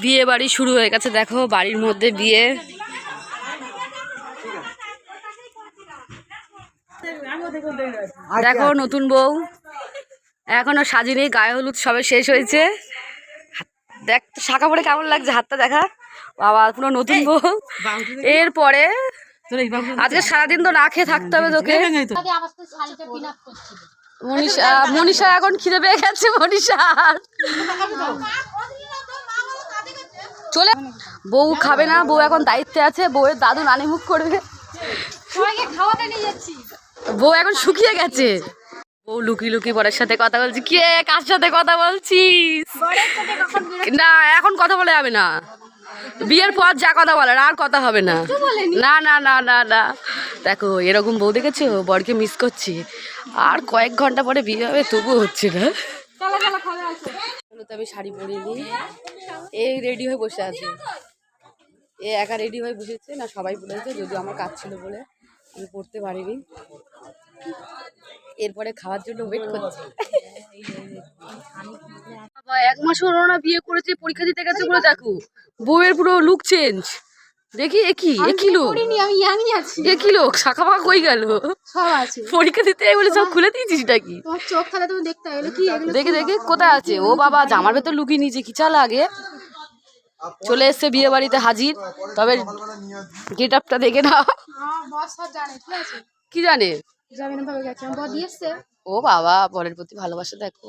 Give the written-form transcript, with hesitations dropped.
বিয়ে বাড়ি শুরু হয়ে গেছে, দেখো বাড়ির মধ্যে বিয়ে। দেখো নতুন বউ এখনো সাজিনি, গায়ে হলুদ সবে শেষ হয়েছে। দেখ শাখা পরে কেমন লাগছে, হাতটা দেখা বাবা, পুরো নতুন বউ। এরপরে আজকে সারাদিন তো না খেয়ে থাকতে হবে তোকে। মনীষা, মনীষা এখন খিদে পেয়ে গেছে। মনীষা চলে, বউ খাবে না, বউ এখন দায়িত্বে আছে, বউয়ের দাদু নানি মুখ করবে। বউ এখন শুকিয়ে গেছে। বউ লুকি লুকি বরের সাথে কথা বলছি। কে কার সাথে কথা বলছিস? না এখন কথা বলা যাবে না, বিয়ের পর যা কথা বলার আর কথা হবে না। না না না না না, দেখো এরকম বউ দেখেছো, বরকে মিস করছি। আর কয়েক ঘন্টা পরে বিয়ে হবে, তবুও হচ্ছে না। আমি শাড়ি পরিয়ে দিই, এই রেডি হয়ে বসে আছে। এ একা রেডি হয়ে বসেছে না, সবাই পড়েছে, যদিও আমার কাজ ছিল বলে আমি পড়তে পারিনি। এরপরে খাওয়ার জন্য ওয়েট করছি। বাবা 1 মাস হলো না বিয়ে করেছে, পরীক্ষা দিতে গেছে বলে দেখো বউয়ের পুরো লুক চেঞ্জ। দেখি একই লোক শাখা ফাঁকা কই গেল? পরীক্ষা দিতে বলে সব খুলে দিয়েছিস নাকি? দেখে দেখে কোথায় আছে ও বাবা, জামার ভেতর লুকিয়ে নিয়েছে কি চাল আগে। চলে এসছে বিয়ে বাড়িতে হাজির, তবে গেট আপটা দেখে না। কি জানে? ও বাবা, বরের প্রতি ভালোবাসা দেখো।